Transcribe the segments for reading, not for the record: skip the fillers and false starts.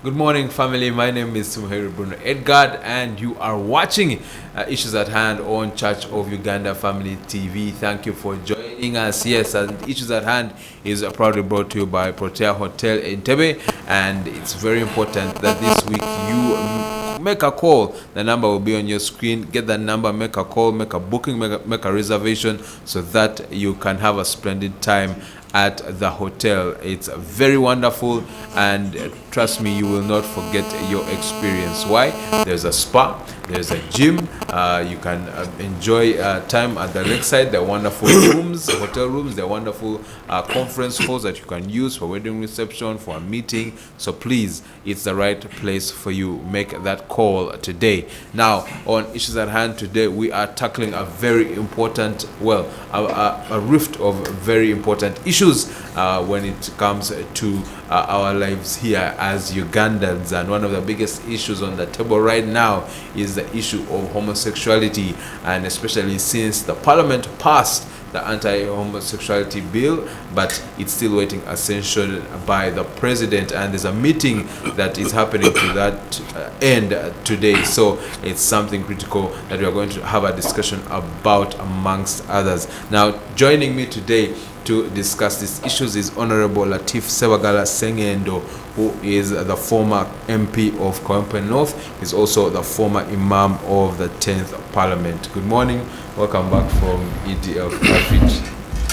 Good morning, family. My name is Sumuheri Bruno Edgard, and you are watching Issues at Hand on Church of Uganda Family TV. Thank you for joining us. Yes, and Issues at Hand is proudly brought to you by Protea Hotel in Tebe, and it's very important that this week you make a call. The number will be on your screen. Get that number, make a call, make a booking, make a reservation so that you can have a splendid time at the hotel. It's very wonderful, and trust me, you will not forget your experience. Why? There's a spa, there's a gym, you can enjoy time at the lakeside. There are wonderful rooms, hotel rooms. There are wonderful conference halls that you can use for wedding reception, for a meeting. So please, it's the right place for you. Make that call today. Now, on Issues at Hand today, we are tackling a very important, a rift of very important issues when it comes to our lives here as Ugandans. And one of the biggest issues on the table right now is the issue of homosexuality, and especially since the parliament passed the anti-homosexuality bill, but it's still waiting ascension by the president, and there's a meeting that is happening to that end today. So it's something critical that we are going to have a discussion about, amongst others. Now, joining me today to discuss these issues is Honorable Latif Ssebaggala Ssengendo, who is the former MP of Kawempe North. He's also the former Imam of the 10th Parliament. Good morning. Welcome back from EDF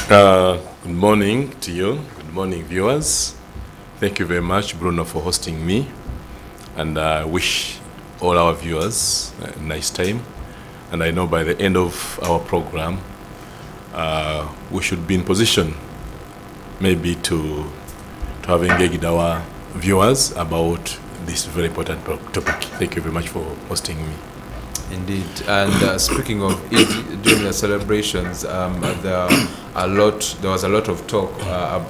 Outreach. Good morning to you. Good morning, viewers. Thank you very much, Bruno, for hosting me. And I wish all our viewers a nice time. And I know by the end of our program, we should be in position maybe to have engaged our viewers about this very important topic. Thank you very much for hosting me. Indeed. And speaking of it, during the celebrations, there was a lot of talk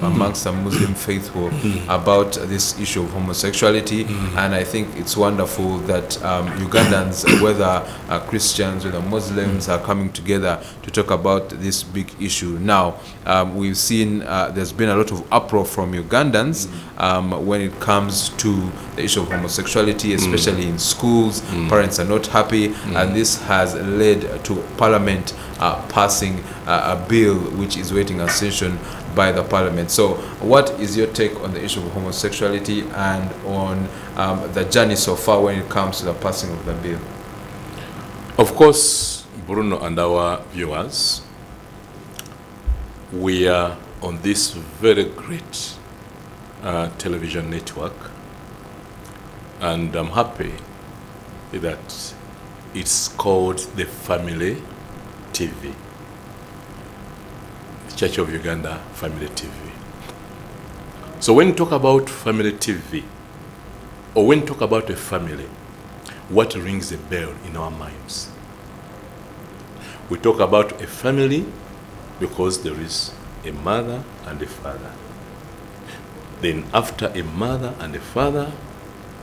amongst some Muslim faithful about this issue of homosexuality, and I think it's wonderful that Ugandans, whether Christians, whether Muslims, are coming together to talk about this big issue. Now, we've seen there's been a lot of uproar from Ugandans when it comes to the issue of homosexuality, especially in schools. Parents are not happy, and this has led to Parliament passing a bill which is waiting ascension by the Parliament. So what is your take on the issue of homosexuality and on the journey so far when it comes to the passing of the bill? Of course, Bruno and our viewers, we are on this very great television network, and I'm happy that it's called the Family TV, Church of Uganda Family TV. So when you talk about Family TV, or when you talk about a family, what rings a bell in our minds? We talk about a family because there is a mother and a father. Then after a mother and a father,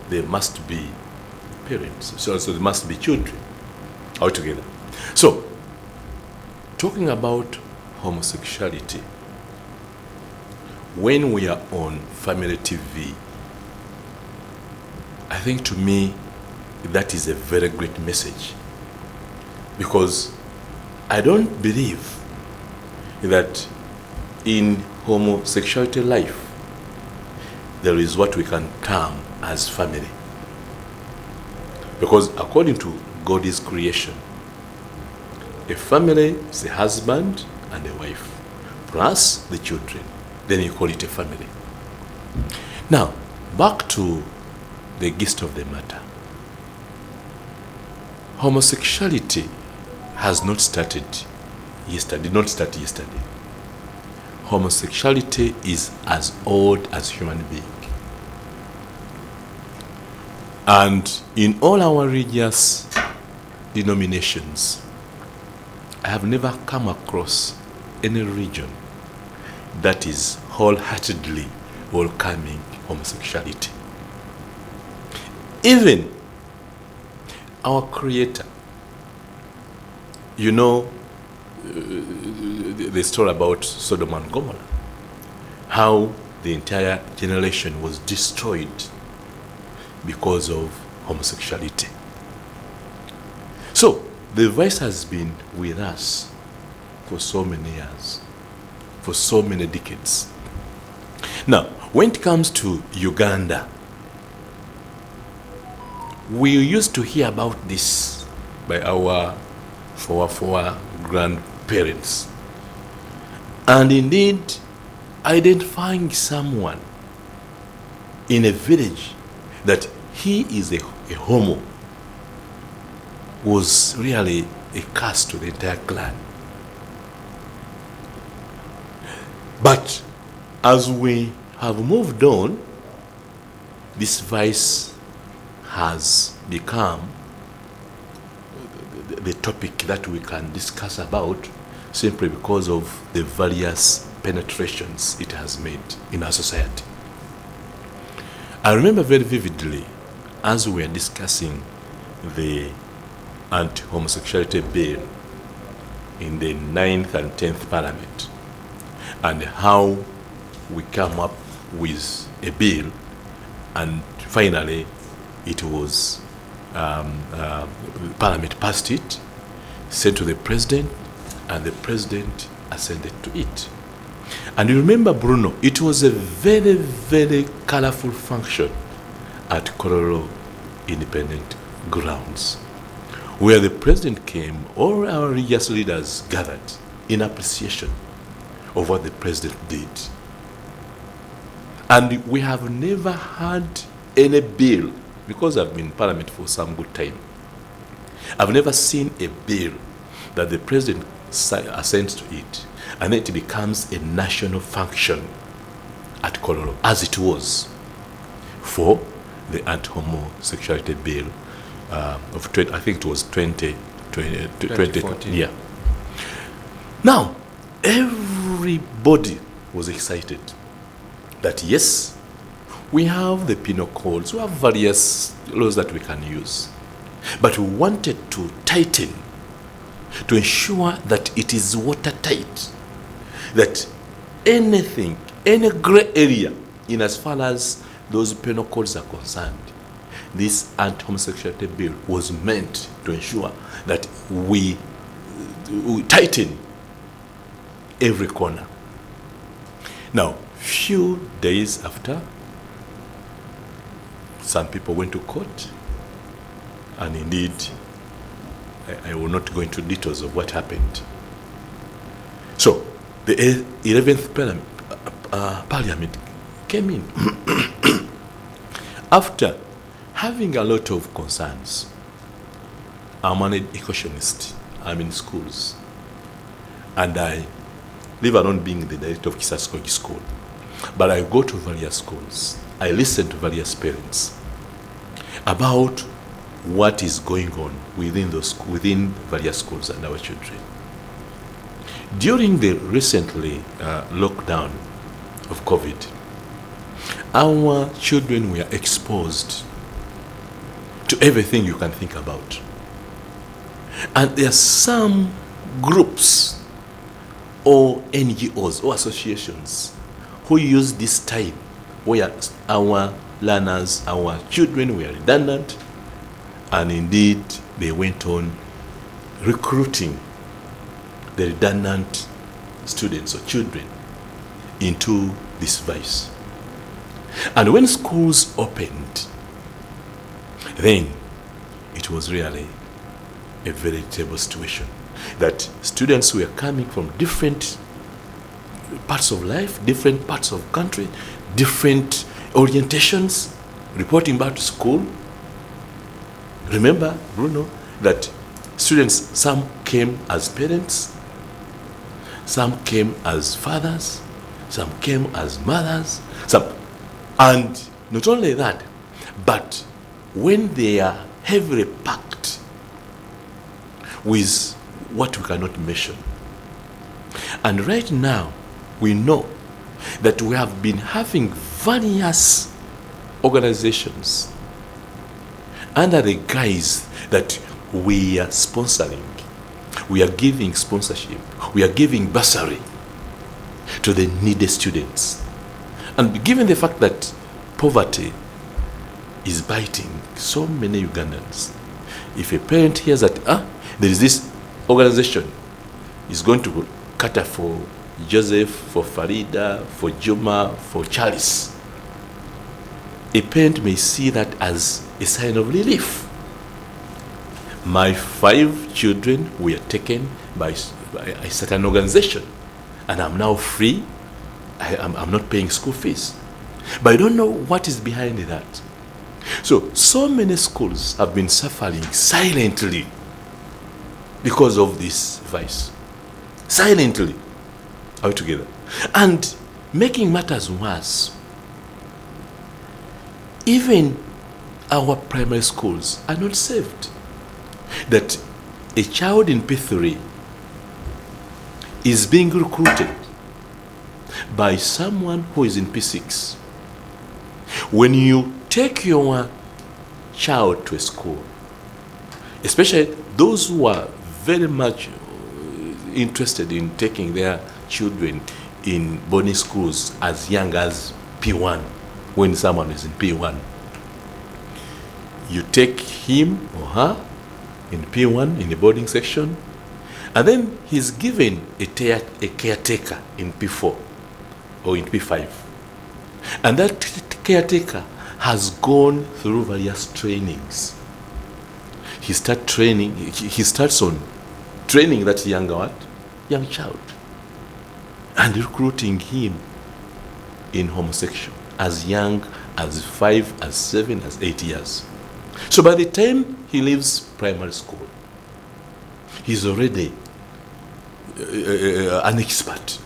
there must be parents. So there must be children altogether. So, talking about homosexuality, when we are on Family TV, I think to me that is a very great message, because I don't believe that in homosexuality life there is what we can term as family, because according to God's creation, a family is a husband and a wife, plus the children. Then you call it a family. Now, back to the gist of the matter. Homosexuality has not started yesterday, did not start yesterday. Homosexuality is as old as human being. And in all our religious denominations, I have never come across any religion that is wholeheartedly welcoming homosexuality. Even our Creator, you know the story about Sodom and Gomorrah, how the entire generation was destroyed because of homosexuality. So the vice has been with us for so many years, for so many decades. Now, when it comes to Uganda, we used to hear about this by our grandparents. And indeed, identifying someone in a village that he is a homo was really a curse to the entire clan. But as we have moved on, this vice has become the topic that we can discuss about, simply because of the various penetrations it has made in our society. I remember very vividly, as we were discussing the anti-homosexuality bill in the 9th and 10th Parliament, and how we come up with a bill, and finally it was Parliament passed it, sent to the President, and the President assented to it. And you remember, Bruno, it was a very, very colorful function at Kololo Independent Grounds, where the President came, all our religious leaders gathered in appreciation of what the President did. And we have never had any bill, because I've been in Parliament for some good time, I've never seen a bill that the President assents to it, and then it becomes a national function at Kololo, as it was for the anti-homosexuality bill of 20, I think it was 2014. Yeah. Now, everybody was excited that yes, we have the penal codes, we have various laws that we can use, but we wanted to tighten, to ensure that it is watertight, that anything, any gray area in as far as those penal codes are concerned, this anti-homosexuality bill was meant to ensure that we tighten every corner. Now, few days after, some people went to court, and indeed, I will not go into details of what happened. So, the 11th Parliament came in after having a lot of concerns. I'm an educationist. I'm in schools, and I live alone being the director of Kisaskogi School. But I go to various schools. I listen to various parents about what is going on within various schools and our children. During the recently lockdown of COVID, our children were exposed to everything you can think about. And there are some groups or NGOs or associations who use this time where our learners, our children were redundant, and indeed they went on recruiting the redundant students or children into this vice. And when schools opened, then it was really a very terrible situation, that students were coming from different parts of life, different parts of country, different orientations, reporting back to school. Remember, Bruno, that students, some came as parents, some came as fathers, some came as mothers, and not only that, but when they are heavily packed with what we cannot mention. And right now, we know that we have been having various organizations under the guise that we are sponsoring, we are giving sponsorship, we are giving bursary to the needy students. And given the fact that poverty is biting so many Ugandans. If a parent hears that there is this organization is going to cater for Joseph, for Farida, for Juma, for Charles, a parent may see that as a sign of relief. My 5 children were taken by a certain organization, and I'm now free. I'm not paying school fees. But I don't know what is behind that. So many schools have been suffering silently because of this vice. Silently, altogether. And making matters worse, even our primary schools are not saved. That a child in P3 is being recruited by someone who is in P6. When you take your child to a school, especially those who are very much interested in taking their children in boarding schools as young as P1, when someone is in P1, you take him or her in P1 in the boarding section, and then he's given a caretaker in P4 or in P5. And that caretaker has gone through various trainings. He starts on training that young child and recruiting him in homosexual as young as 5, as 7, as 8 years. So by the time he leaves primary school, he's already an expert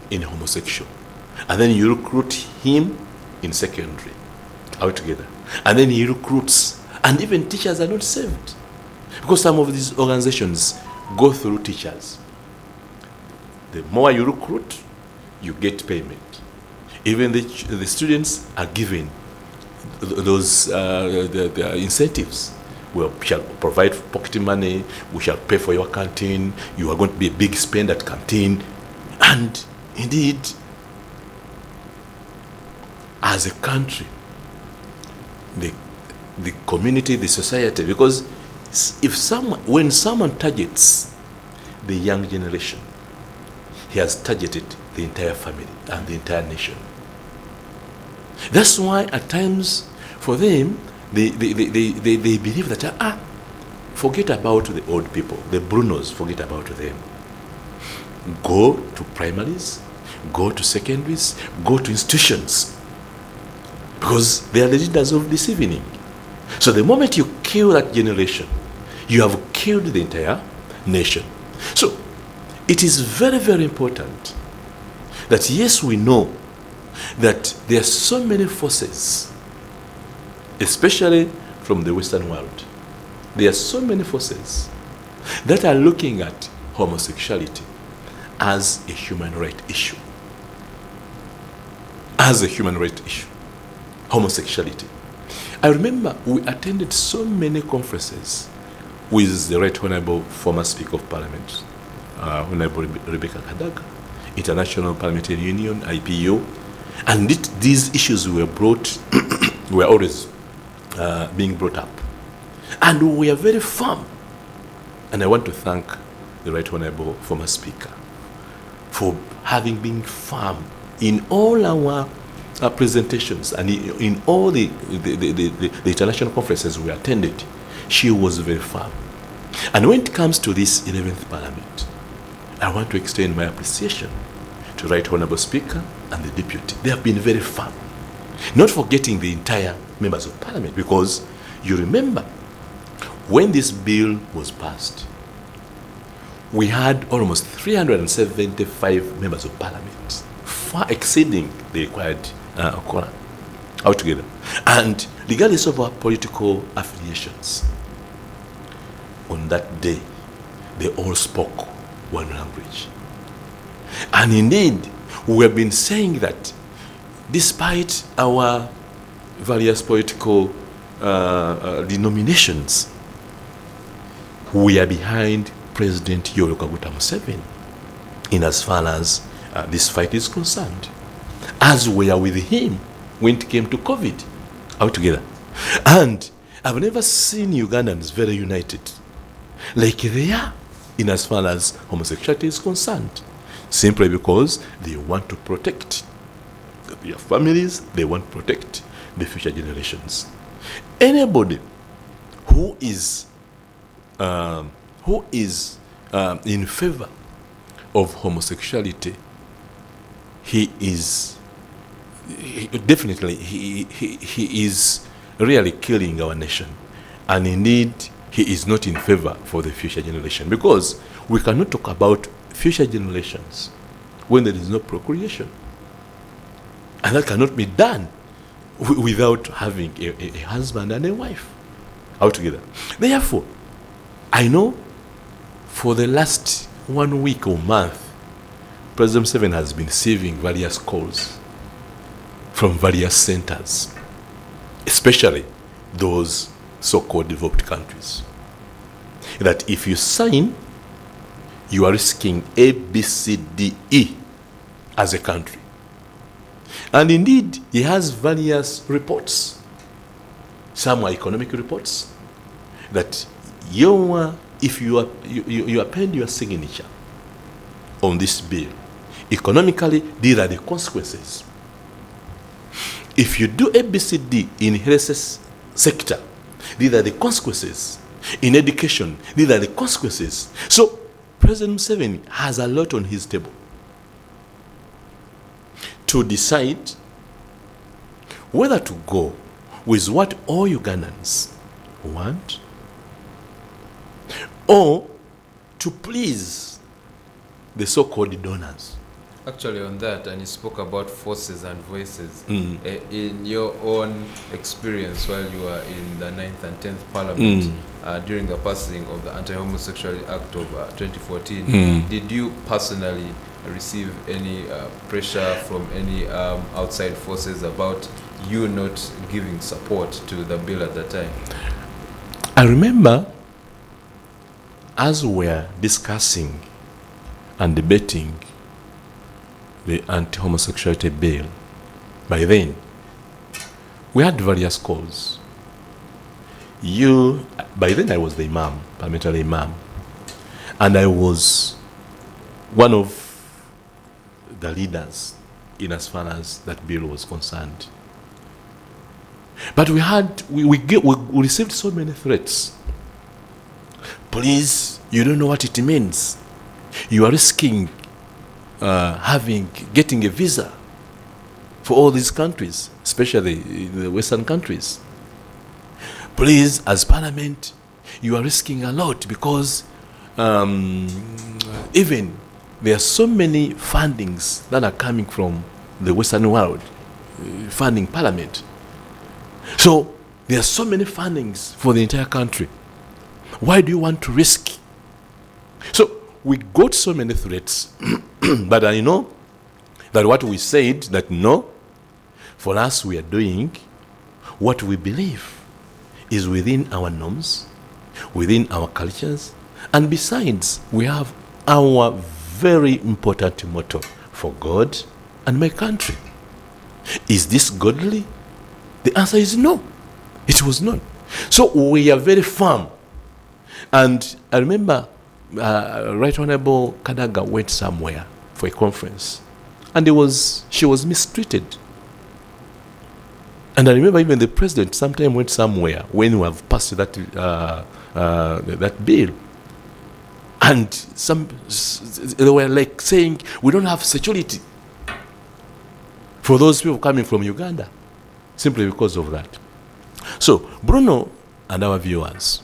in homosexual. And then you recruit him in secondary altogether. And then he recruits, and even teachers are not saved. Because some of these organizations go through teachers. The more you recruit, you get payment. Even the students are given those the incentives. We shall provide pocket money, we shall pay for your canteen, you are going to be a big spend at canteen. And indeed, as a country, the community, the society, because when someone targets the young generation, he has targeted the entire family and the entire nation. That's why at times for them, they believe that, forget about the old people, the Brunos, forget about them. Go to primaries, go to secondaries, go to institutions, because they are the leaders of this evening. So the moment you kill that generation, you have killed the entire nation. So it is very, very important that, yes, we know that there are so many forces, especially from the Western world. There are so many forces that are looking at homosexuality as a human rights issue. As a human rights issue. Homosexuality. I remember we attended so many conferences with the Right Honorable former Speaker of Parliament, Honorable Rebecca Kadaga, International Parliamentary Union, IPU, and these issues were always being brought up. And we are very firm. And I want to thank the Right Honorable former Speaker for having been firm in all our presentations and in all the international conferences we attended. She was very firm. And when it comes to this 11th Parliament, I want to extend my appreciation to Right Honorable Speaker and the Deputy. They have been very firm. Not forgetting the entire members of Parliament, because you remember when this bill was passed, we had almost 375 members of Parliament, far exceeding the required quorum altogether. And regardless of our political affiliations, on that day, they all spoke one language. And indeed, we have been saying that despite our various political denominations, we are behind President Yoweri Kaguta Museveni in as far as this fight is concerned, as we are with him when it came to COVID altogether. And I've never seen Ugandans very united like they are in as far as homosexuality is concerned, simply because they want to protect their families, they want to protect the future generations. Anybody who is in favor of homosexuality, he is really killing our nation. And indeed, he is not in favor for the future generation, because we cannot talk about future generations when there is no procreation. And that cannot be done without having a husband and a wife altogether. Therefore, I know for the last 1 week or month, President Museveni has been receiving various calls from various centers, especially those so-called developed countries, that if you sign, you are risking A, B, C, D, E as a country. And indeed, he has various reports. Some are economic reports, that if you append your signature on this bill, economically, these are the consequences. If you do ABCD in health sector, these are the consequences. In education, these are the consequences. So President Museveni has a lot on his table to decide whether to go with what all Ugandans want, or to please the so-called donors. Actually, on that, and you spoke about forces and voices. In your own experience while you were in the 9th and 10th Parliament, during the passing of the Anti-Homosexuality Act of 2014, did you personally receive any pressure from any outside forces about you not giving support to the bill at that time? I remember, as we were discussing and debating the anti-homosexuality bill, by then we had various calls. By then I was the imam, parliamentary imam, and I was one of the leaders in as far as that bill was concerned. But we received so many threats. Please, you don't know what it means. You are risking getting a visa for all these countries, especially the Western countries. Please, as Parliament, you are risking a lot, because even there are so many fundings that are coming from the Western world, funding Parliament. So there are so many fundings for the entire country. Why do you want to risk? So we got so many threats, but I know that what we said, that no, for us we are doing what we believe is within our norms, within our cultures, and besides, we have our very important motto: for God and my country. Is this godly? The answer is no. It was not. So we are very firm. And I remember Right Honorable Kadaga went somewhere for a conference, and she was mistreated. And I remember even the president sometime went somewhere when we have passed that bill, and they were like saying, we don't have security for those people coming from Uganda, simply because of that. So Bruno and our viewers,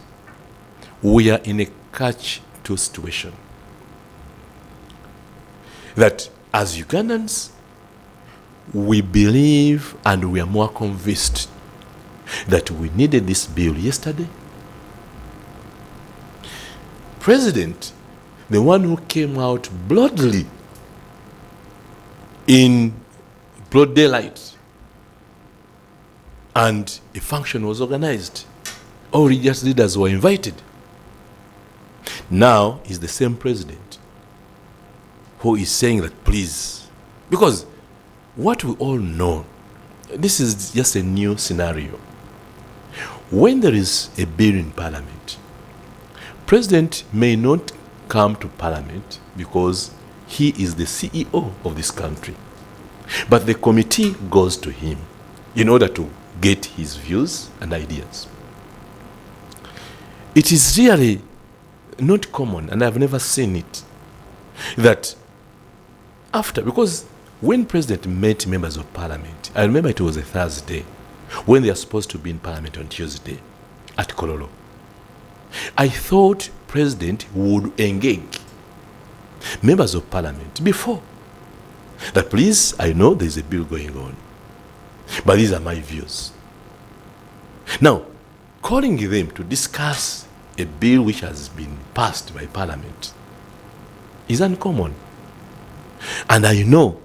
we are in a catch-22 situation, that as Ugandans, we believe and we are more convinced that we needed this bill yesterday. President, the one who came out boldly in broad daylight, and a function was organized. All religious leaders were invited. Now is the same president who is saying that, please, because what we all know, this is just a new scenario. when there is a bill in Parliament, President may not come to Parliament because he is the CEO of this country. But the committee goes to him in order to get his views and ideas. It is really not common, and I've never seen it, that after, because when President met members of Parliament, I remember it was a Thursday, when they are supposed to be in Parliament on Tuesday at Kololo. I thought President would engage members of Parliament before. That please, I know there's a bill going on, but these are my views. Now, calling them to discuss a bill which has been passed by Parliament is uncommon. And I know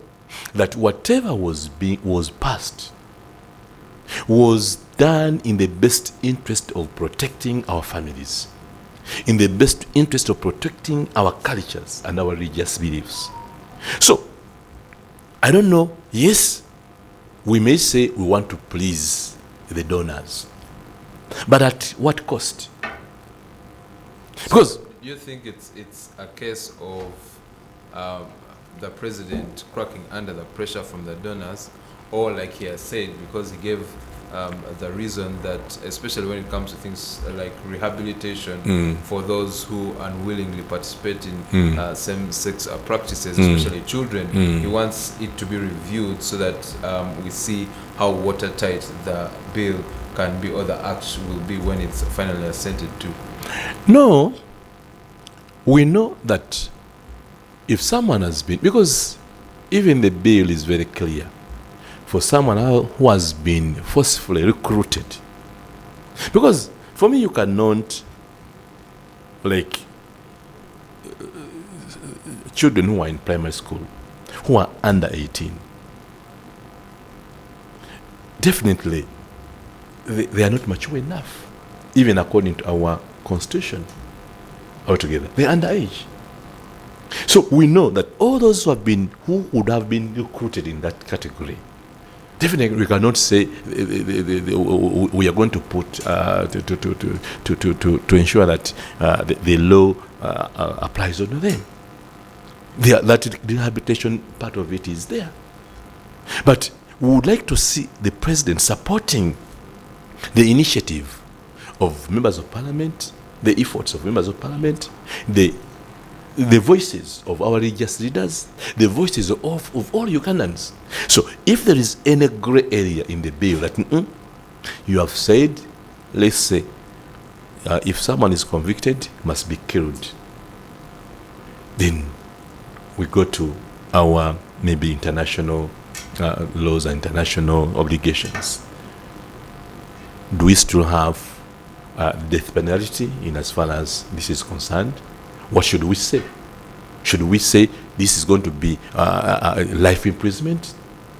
that whatever was passed was done in the best interest of protecting our families, in the best interest of protecting our cultures and our religious beliefs. So, I don't know, yes, we may say we want to please the donors, but at what cost? Because you think it's a case of the president cracking under the pressure from the donors, or like he has said, because he gave the reason that, especially when it comes to things like rehabilitation for those who unwillingly participate in same-sex practices, especially children, he wants it to be reviewed so that we see how watertight the bill can be, or the act will be when it's finally assented to. no, we know that if someone has been, because even the bill is very clear, for someone who has been forcefully recruited. Because for me, you cannot, like, children who are in primary school, who are under 18, definitely they are not mature enough, even according to our constitution altogether. They're underage. So we know that all those who would have been recruited in that category, definitely we cannot say we are going to put to ensure that the law applies on them. That rehabilitation part of it is there. But we would like to see the president supporting the initiative of members of parliament, the efforts of members of parliament, the voices of our religious leaders, the voices of all Ugandans. So if there is any gray area in the bill that you have said, let's say, if someone is convicted, must be killed, then we go to our maybe international laws and international obligations. Do we still have death penalty in as far as this is concerned? What should we say? Should we say this is going to be life imprisonment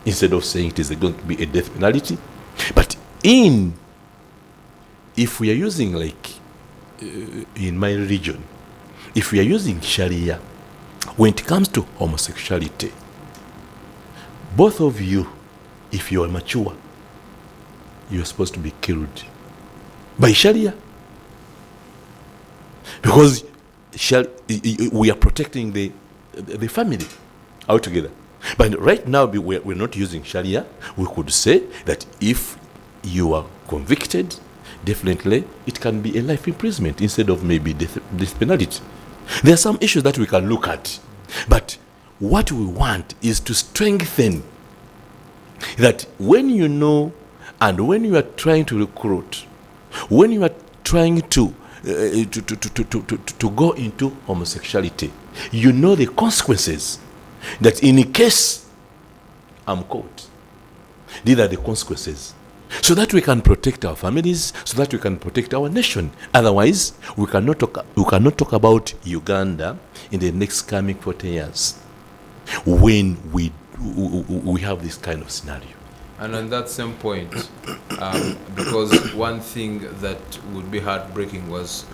instead of saying it is going to be a death penalty? But if we are using, like in my region, if we are using Sharia, when it comes to homosexuality, both of you, if you are mature, you are supposed to be killed by Sharia. Because we are protecting the family altogether. But right now, we're not using Sharia. We could say that if you are convicted, definitely it can be a life imprisonment instead of maybe death penalty. There are some issues that we can look at. But what we want is to strengthen that when you know and when you are trying to recruit, when you are trying to go into homosexuality, you know the consequences. That in case I'm caught, these are the consequences. So that we can protect our families, so that we can protect our nation. Otherwise, we cannot talk about Uganda in the next coming 40 years when we have this kind of scenario. And on that same point, because one thing that would be heartbreaking is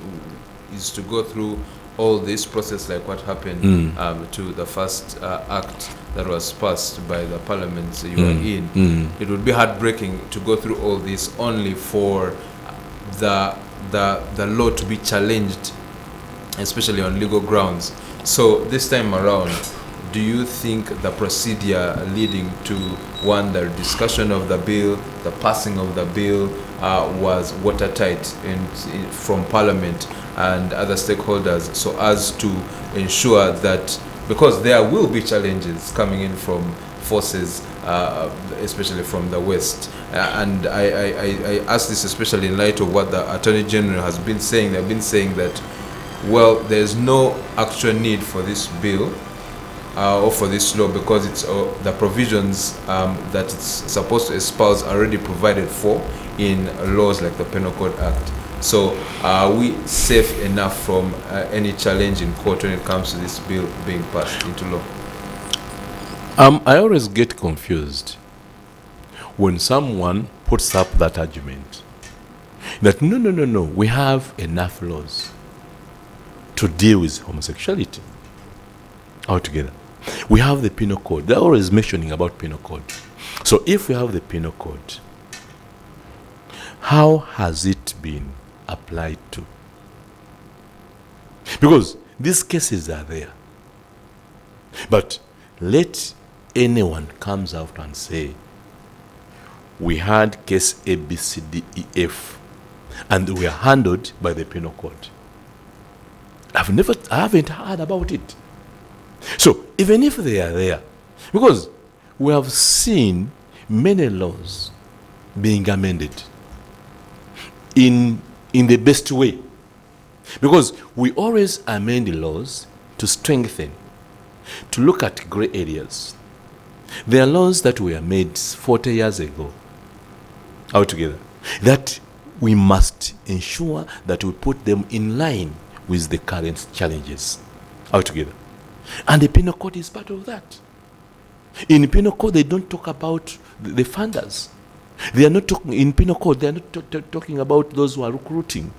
to go through all this process, like what happened to the first act that was passed by the parliaments you were in. It would be heartbreaking to go through all this only for the law to be challenged, especially on legal grounds. So this time around, do you think the procedure leading to the discussion of the bill, the passing of the bill, was watertight from Parliament and other stakeholders, so as to ensure that, because there will be challenges coming in from forces, especially from the West, and I ask this especially in light of what the Attorney General has been saying. They've been saying that, well, there's no actual need for this bill or for this law, because it's the provisions that it's supposed to espouse are already provided for in laws like the Penal Code Act. So are we safe enough from any challenge in court when it comes to this bill being passed into law? I always get confused when someone puts up that argument that no, we have enough laws to deal with homosexuality altogether. We have the penal code. They're always mentioning about penal code. So if we have the penal code, how has it been applied to? Because these cases are there. But let anyone comes out and say, we had case A, B, C, D, E, F, and we are handled by the penal code. I haven't heard about it. So even if they are there, because we have seen many laws being amended in the best way, because we always amend the laws to strengthen, to look at gray areas. There are laws that were made 40 years ago altogether that we must ensure that we put them in line with the current challenges altogether. And the penal code is part of that. In the penal code, they don't talk about the funders. They are not talking in penal code. They are not talking about those who are recruiting.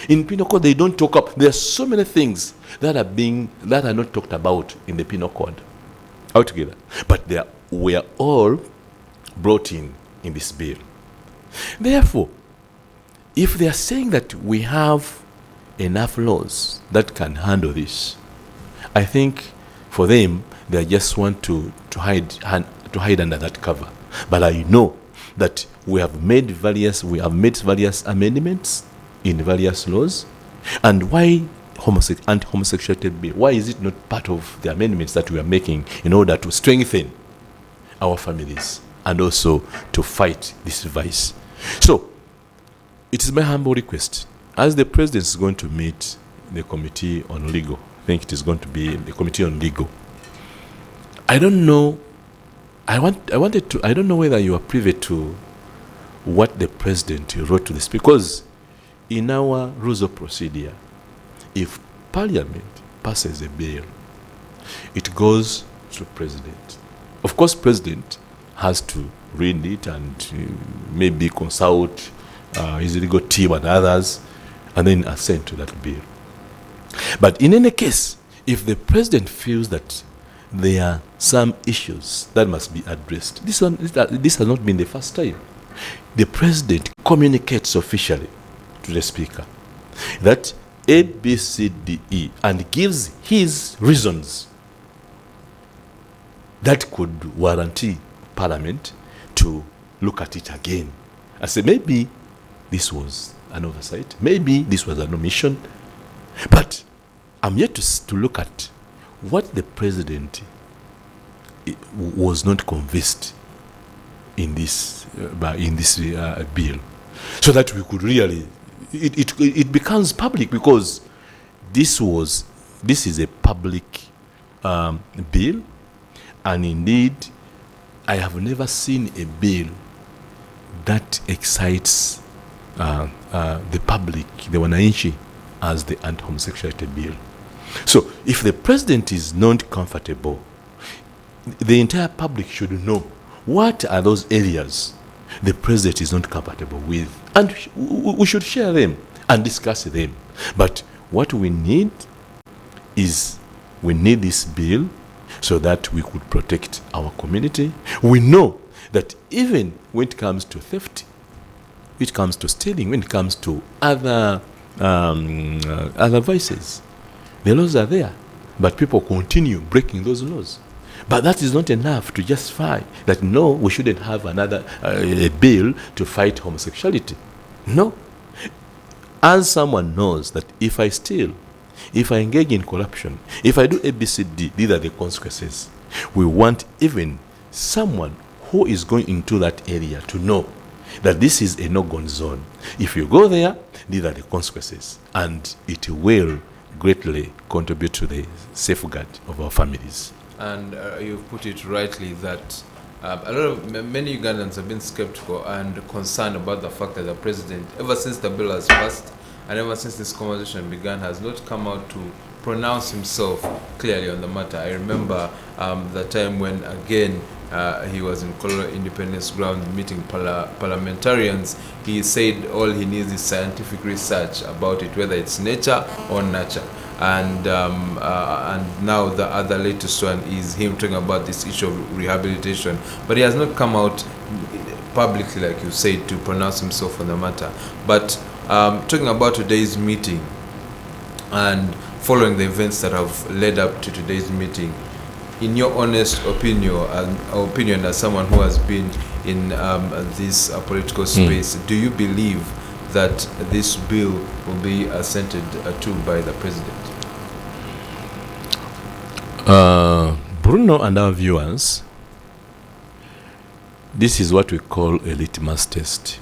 In penal code, they don't talk up. There are so many things that are not talked about in the penal code altogether. But they were all brought in this bill. Therefore, if they are saying that we have enough laws that can handle this, I think for them, they just want to hide under that cover. But I know that we have made various amendments in various laws. And why anti-homosexuality bill? Why is it not part of the amendments that we are making in order to strengthen our families and also to fight this vice? So it is my humble request, as the President is going to meet the Committee on Legal, I think it is going to be the Committee on Legal. I don't know. I don't know whether you are privy to what the President wrote to this, because in our rules of procedure, if Parliament passes a bill, it goes to President. Of course, President has to read it and maybe consult his legal team and others, and then assent to that bill. But in any case, if the President feels that there are some issues that must be addressed, this has not been the first time. The President communicates officially to the Speaker that A, B, C, D, E, and gives his reasons that could warranty Parliament to look at it again. I say, maybe this was an oversight, maybe this was an omission, but I'm yet to look at what the President was not convinced in this bill, so that we could really it becomes public, because this is a public bill, and indeed I have never seen a bill that excites the public, the wananchi, as the anti-homosexuality bill. So if the President is not comfortable, the entire public should know what are those areas the President is not comfortable with, and we should share them and discuss them. But what we need is, we need this bill so that we could protect our community. We know that even when it comes to theft, it comes to stealing, when it comes to other vices. The laws are there, but people continue breaking those laws. But that is not enough to justify that, no, we shouldn't have another a bill to fight homosexuality. No. As someone knows that if I steal, if I engage in corruption, if I do ABCD, these are the consequences. We want even someone who is going into that area to know that this is a no-go zone. If you go there, these are the consequences, and it will greatly contribute to the safeguard of our families. And you've put it rightly that many Ugandans have been skeptical and concerned about the fact that the president, ever since the bill has passed and ever since this conversation began, has not come out to pronounce himself clearly on the matter. I remember the time when, again, he was in Colorado Independence Ground meeting parliamentarians. He said all he needs is scientific research about it, whether it's nature or nurture. And now the other latest one is him talking about this issue of rehabilitation. But he has not come out publicly, like you said, to pronounce himself on the matter. But talking about today's meeting and following the events that have led up to today's meeting, in your honest opinion as someone who has been in this political space, do you believe that this bill will be assented to by the president? Bruno and our viewers, this is what we call a litmus test.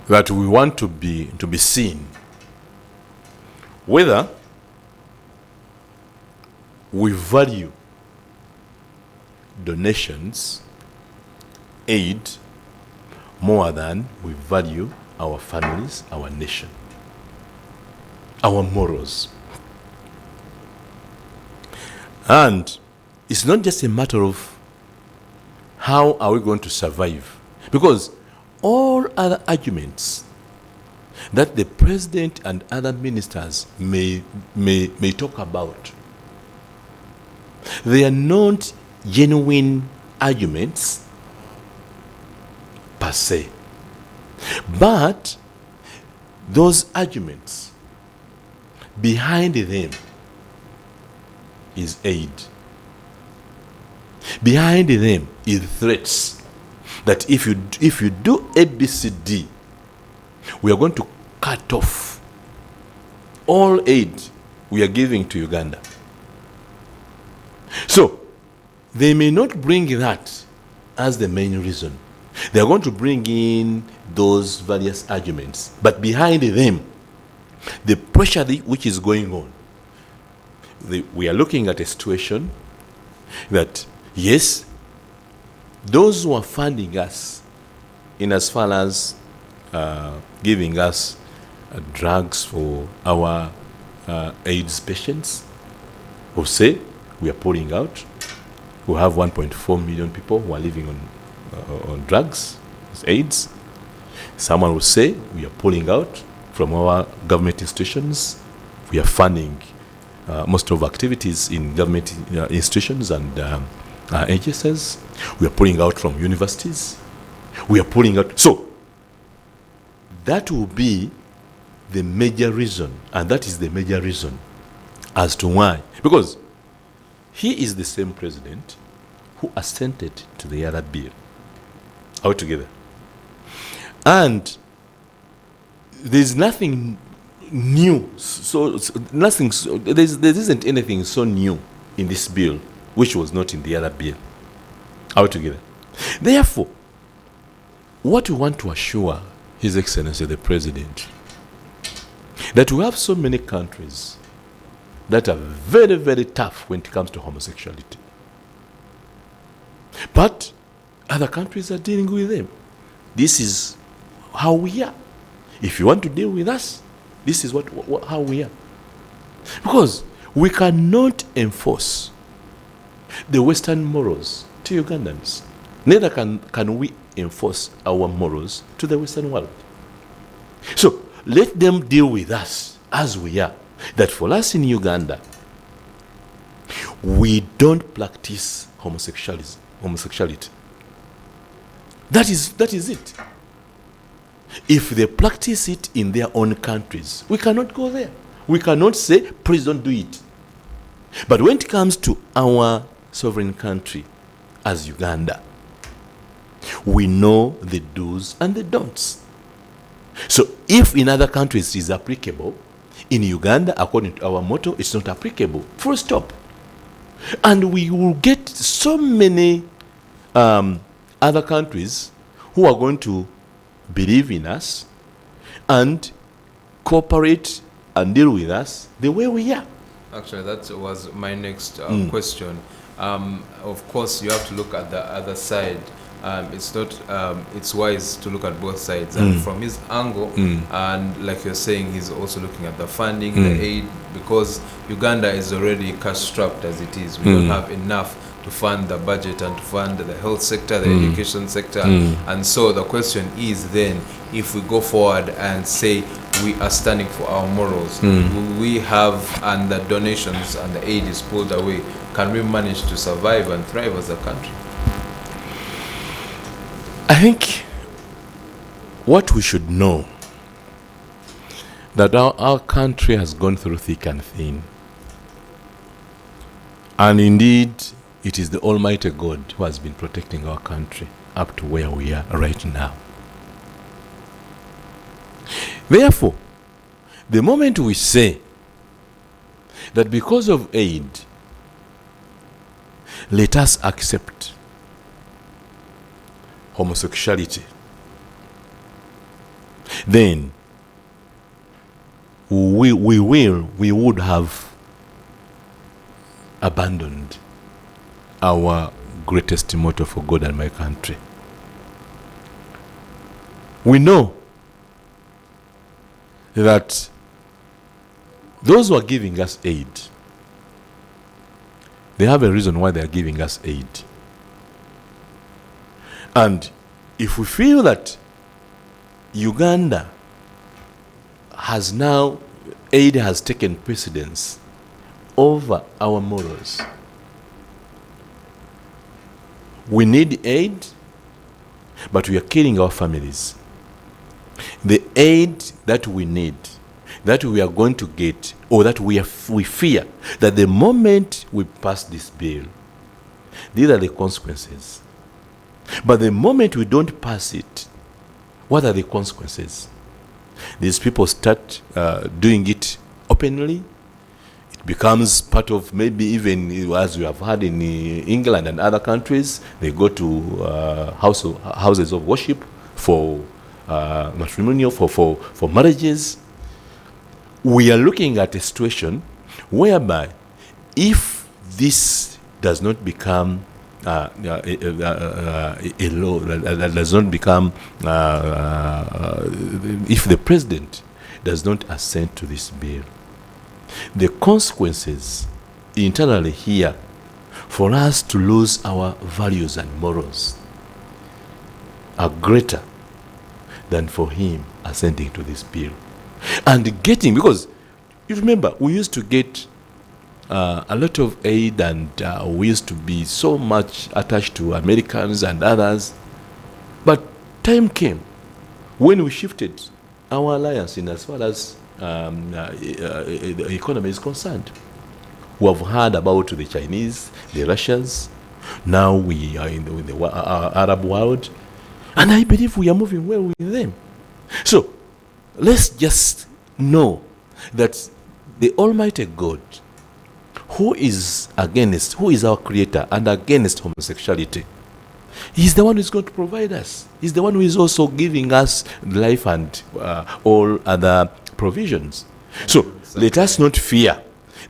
That we want to be seen whether we value donations, aid, more than we value our families, our nation, our morals. And it's not just a matter of how are we going to survive, because all other arguments that the president and other ministers may talk about, they are not genuine arguments per se, but those arguments, behind them is aid. Behind them is threats that if you do ABCD, we are going to cut off all aid we are giving to Uganda. So they may not bring that as the main reason. They are going to bring in those various arguments, but behind them, the pressure which is going on, we are looking at a situation that, yes, those who are funding us in as far as giving us drugs for our AIDS patients, who say we are pulling out. We have 1.4 million people who are living on drugs, AIDS. Someone will say we are pulling out from our government institutions. We are funding most of activities in government institutions and agencies. We are pulling out from universities. We are pulling out. So that will be the major reason, and that is the major reason as to why. Because he is the same president who assented to the other bill altogether. And there's nothing new. There isn't anything so new in this bill which was not in the other bill altogether. Therefore, what we want to assure His Excellency the President, that we have so many countries that are very, very tough when it comes to homosexuality. But other countries are dealing with them. This is how we are. If you want to deal with us, this is how we are. Because we cannot enforce the Western morals to Ugandans. Neither can we enforce our morals to the Western world. So let them deal with us as we are. That for us in Uganda, we don't practice homosexuality. That is it. If they practice it in their own countries, we cannot go there. We cannot say, please don't do it. But when it comes to our sovereign country as Uganda, we know the do's and the don'ts. So if in other countries it is applicable, in Uganda, according to our motto, it's not applicable. Full stop. And we will get so many other countries who are going to believe in us and cooperate and deal with us the way we are. Actually, that was my next question. Of course, you have to look at the other side. It's not. It's wise to look at both sides. And from his angle, and like you're saying, he's also looking at the funding, the aid, because Uganda is already cash-strapped as it is. We don't have enough to fund the budget and to fund the health sector, the education sector. And so the question is then, if we go forward and say we are standing for our morals, we have, and the donations and the aid is pulled away, can we manage to survive and thrive as a country? I think what we should know, that our country has gone through thick and thin. And indeed, it is the Almighty God who has been protecting our country up to where we are right now. Therefore, the moment we say that because of aid, let us accept homosexuality, then we would have abandoned our greatest motto for God and my country. We know that those who are giving us aid, they have a reason why they are giving us aid. And if we feel that Uganda has now, aid has taken precedence over our morals, we need aid, but we are killing our families. The aid that we need, that we are going to get, or that we fear, that the moment we pass this bill, these are the consequences. But the moment we don't pass it, what are the consequences? These people start doing it openly. It becomes part of, maybe even as we have had in England and other countries, they go to houses of worship for matrimonial, for marriages. We are looking at a situation whereby if this does not become a law, that does not become, if the president does not assent to this bill, the consequences internally here for us to lose our values and morals are greater than for him assenting to this bill. And getting, because you remember, we used to get a lot of aid, and we used to be so much attached to Americans and others. But time came when we shifted our alliance in as far as the economy is concerned. We have heard about the Chinese, the Russians. Now we are in the Arab world. And I believe we are moving well with them. So let's just know that the Almighty God, who is our creator and against homosexuality, he's the one who is going to provide us. He's the one who is also giving us life and all other provisions. So let us not fear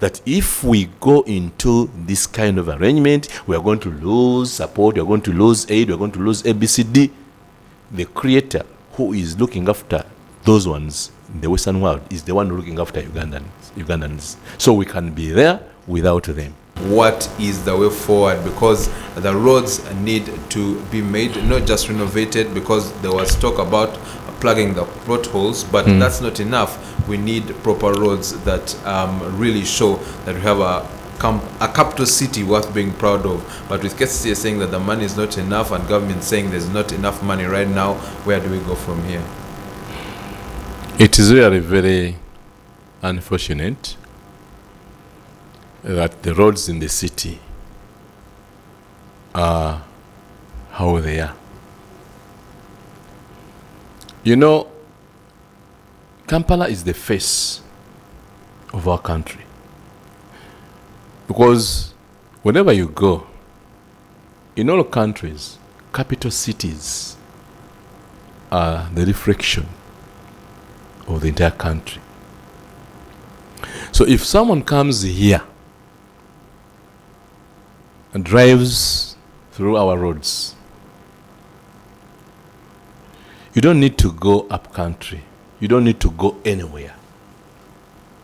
that if we go into this kind of arrangement, we are going to lose support, we are going to lose aid, we are going to lose ABCD. The creator who is looking after those ones in the Western world is the one looking after Ugandans. So we can be there without them. What is the way forward? Because the roads need to be made, not just renovated, because there was talk about plugging the potholes, but that's not enough. We need proper roads that really show that we have a a capital city worth being proud of. But with KCC saying that the money is not enough and government saying there's not enough money right now, where do we go from here? It is really very unfortunate that the roads in the city are how they are. You know, Kampala is the face of our country. Because whenever you go, in all countries, capital cities are the reflection of the entire country. So if someone comes here and drives through our roads, you don't need to go up country. You don't need to go anywhere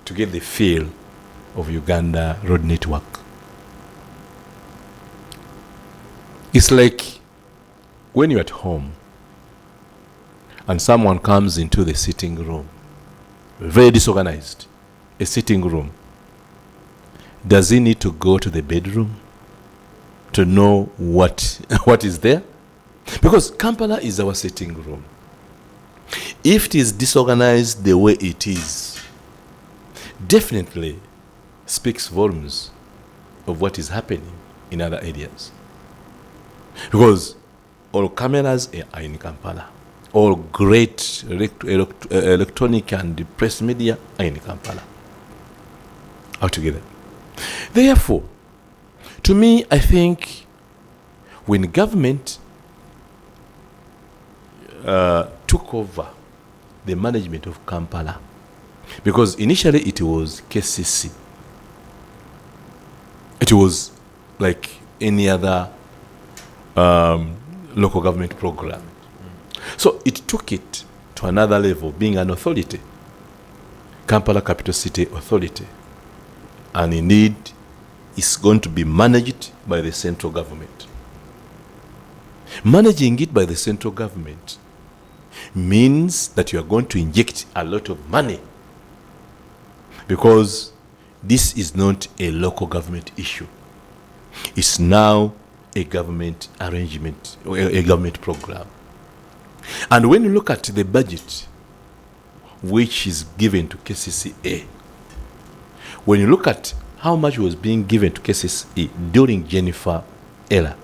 to get the feel of Uganda road network. It's like when you're at home and someone comes into the sitting room, very disorganized, a sitting room. Does he need to go to the bedroom to know what is there? Because Kampala is our sitting room. If it is disorganized the way it is, definitely speaks volumes of what is happening in other areas. Because all cameras are in Kampala. All great electronic and press media are in Kampala. Altogether. Therefore, to me, I think when government took over the management of Kampala, because initially it was KCC. It was like any other local government program. So it took it to another level, being an authority, Kampala Capital City Authority. And indeed, it's going to be managed by the central government. Managing it by the central government means that you are going to inject a lot of money, because this is not a local government issue. It's now a government arrangement, or a government program. And when you look at the budget which is given to KCCA, when you look at how much was being given to KCCA during Jennifer era,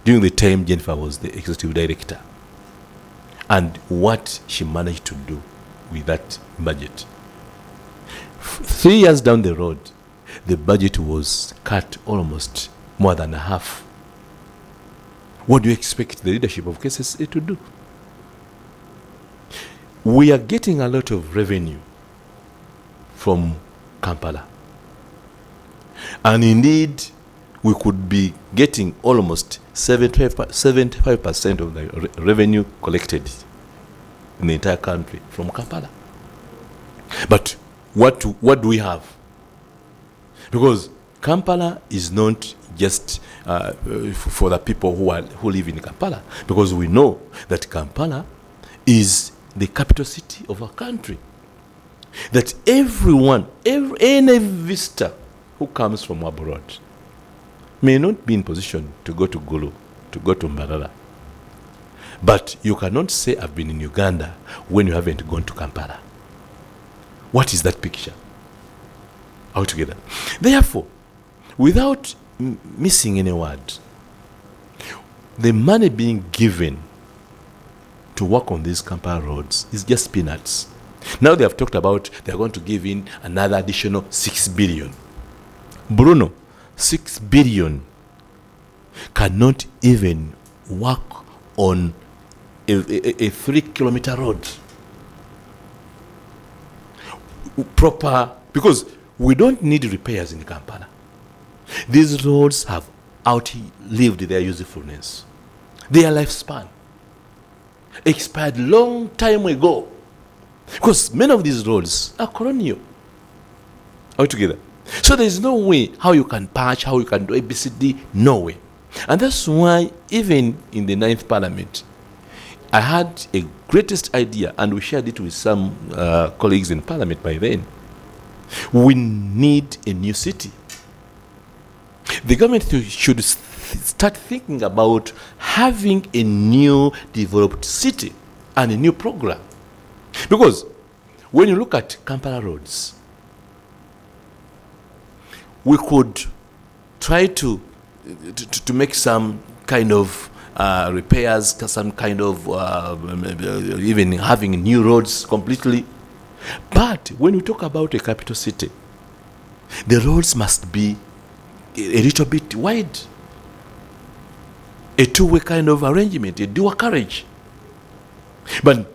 during the time Jennifer was the executive director, and what she managed to do with that budget. 3 years down the road, the budget was cut almost more than half. What do you expect the leadership of KCCA to do? We are getting a lot of revenue from Kampala. And indeed, we could be getting almost 75% of the revenue collected in the entire country from Kampala. But what do we have? Because Kampala is not just for the people who live in Kampala, because we know that Kampala is the capital city of our country. That everyone, any visitor who comes from abroad may not be in position to go to Gulu, to go to Mbarara. But you cannot say I've been in Uganda when you haven't gone to Kampala. What is that picture? Altogether. Therefore, without missing any word, the money being given to work on these Kampala roads is just peanuts. Now they have talked about they are going to give in another additional 6 billion. Bruno, 6 billion cannot even work on a 3-kilometer road. Proper, because we don't need repairs in Kampala. These roads have outlived their usefulness. Their lifespan expired long time ago. Because many of these roads are colonial altogether. So there is no way how you can patch, how you can do ABCD, no way. And that's why even in the 9th Parliament, I had a greatest idea, and we shared it with some colleagues in Parliament by then. We need a new city. The government should start thinking about having a new developed city and a new program. Because when you look at Kampala roads, we could try to make some kind of repairs, some kind of even having new roads completely. But when we talk about a capital city, the roads must be a little bit wide, a two-way kind of arrangement, a dual carriage. But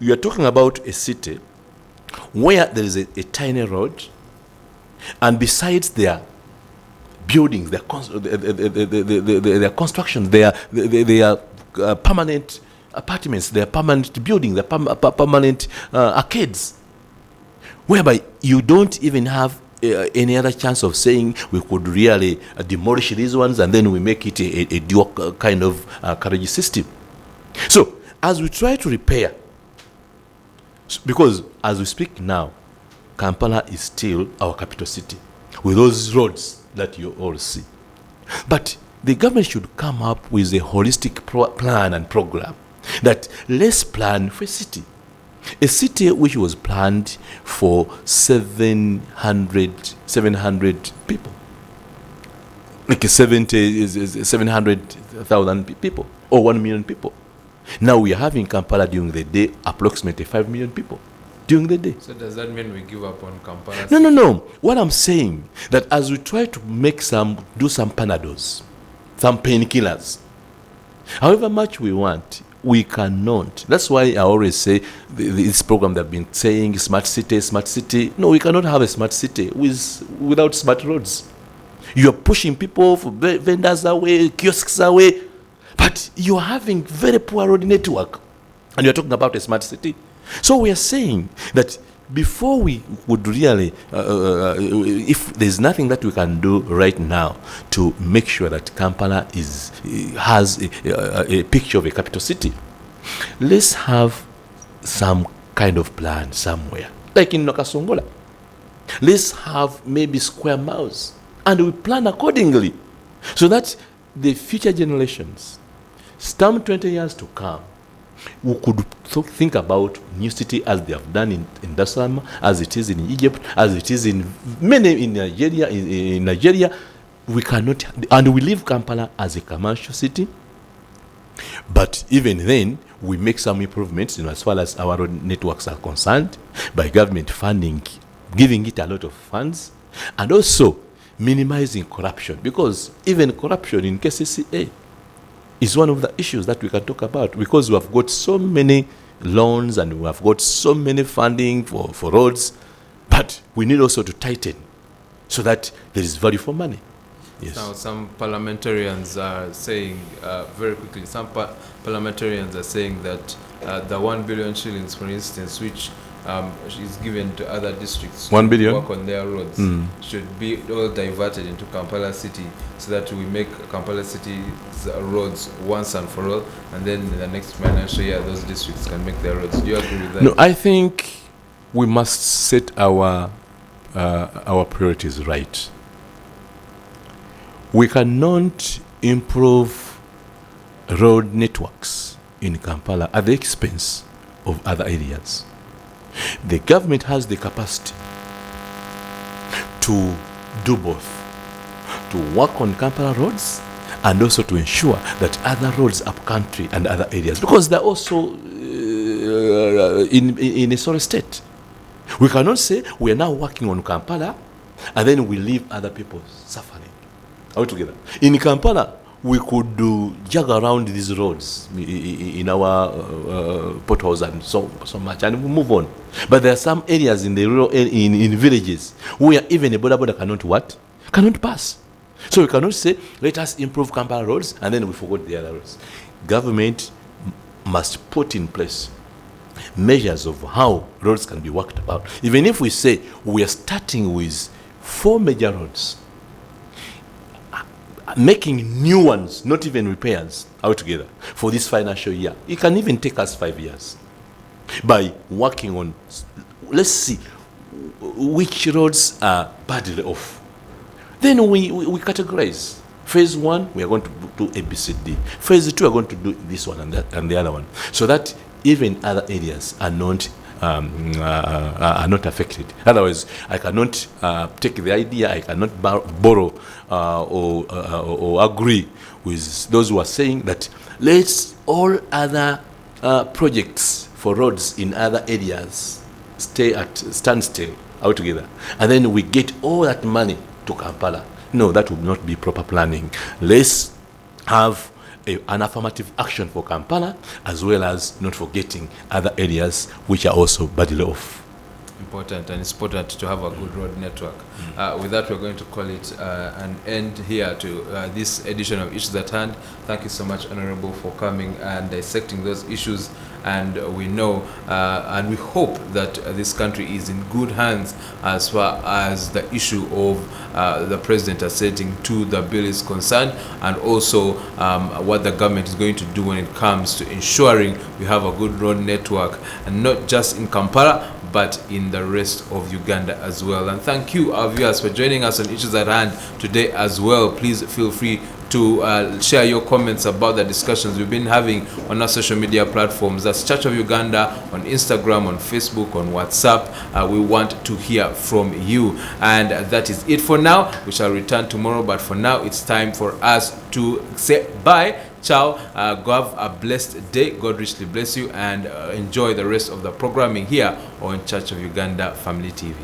we are talking about a city where there is a tiny road, and besides their buildings, their constructions, their permanent apartments, their permanent buildings, their permanent arcades, whereby you don't even have any other chance of saying we could really demolish these ones and then we make it a dual kind of carriage system. So as we try to repair, because as we speak now, Kampala is still our capital city with those roads that you all see. But the government should come up with a holistic plan and program that let's plan for a city which was planned for 700 people, like 700,000 people or 1 million people. Now we are having Kampala during the day approximately 5 million people during the day. So does that mean we give up on Kampala? No. What I'm saying, that as we try to do some panados, some painkillers, however much we want, we cannot. That's why I always say this program they've been saying smart city. No, we cannot have a smart city without smart roads. You're pushing people for vendors away, kiosks away, but you're having very poor road network, and you're talking about a smart city. So we are saying that before we would really, if there's nothing that we can do right now to make sure that Kampala has a picture of a capital city, let's have some kind of plan somewhere, like in Nokasongola. Let's have maybe square miles, and we plan accordingly, so that the future generations, some 20 years to come, we could think about new city as they have done in Dar es Salaam, as it is in Egypt, as it is in many in Nigeria. In Nigeria, we cannot, and we leave Kampala as a commercial city. But even then, we make some improvements as far as our road networks are concerned by government funding, giving it a lot of funds, and also minimizing corruption, because even corruption in KCCA is one of the issues that we can talk about, because we have got so many loans and we have got so many funding for roads, but we need also to tighten so that there is value for money. Yes. Now, some parliamentarians are saying, very quickly, parliamentarians are saying that the 1 billion shillings, for instance, which is given to other districts 1 billion to work on their roads, should be all diverted into Kampala City, so that we make Kampala City's roads once and for all, and then in the next financial year those districts can make their roads. Do you agree with that? No, I think we must set our priorities right. We cannot improve road networks in Kampala at the expense of other areas. The government has the capacity to do both, to work on Kampala roads and also to ensure that other roads up country and other areas, because they're also in a sorry state. We cannot say we are now working on Kampala and then we leave other people suffering altogether. In Kampala, we could jog around these roads in our potholes and so much, and we move on. But there are some areas in the rural, in villages where even a border cannot pass. So we cannot say let us improve Kampala roads and then we forgot the other roads. Government must put in place measures of how roads can be worked about. Even if we say we are starting with 4 major roads, making new ones, not even repairs altogether, for this financial year, it can even take us 5 years by working on, let's see which roads are badly off. Then we categorize. Phase 1, we are going to do A, B, C, D. Phase 2, we are going to do this one and that and the other one, so that even other areas are not affected. Otherwise, I cannot take the idea. I cannot borrow or agree with those who are saying that let's all other projects for roads in other areas stay at standstill altogether, and then we get all that money to Kampala. No, that would not be proper planning. Let's have an affirmative action for Kampala, as well as not forgetting other areas which are also badly off. Important, and it's important to have a good road network. With that, we're going to call it an end here to this edition of Issues at Hand. Thank you so much, Honorable, for coming and dissecting those issues. And we know and we hope that this country is in good hands as far as the issue of the president assenting to the bill is concerned, and also what the government is going to do when it comes to ensuring we have a good road network, and not just in Kampala, but in the rest of Uganda as well. And thank you, our viewers, for joining us on Issues at Hand today as well. Please feel free to share your comments about the discussions we've been having on our social media platforms. That's Church of Uganda on Instagram, on Facebook, on WhatsApp. We want to hear from you. And that is it for now. We shall return tomorrow, but for now, it's time for us to say bye. Ciao. Go have a blessed day. God richly bless you, and enjoy the rest of the programming here on Church of Uganda Family TV.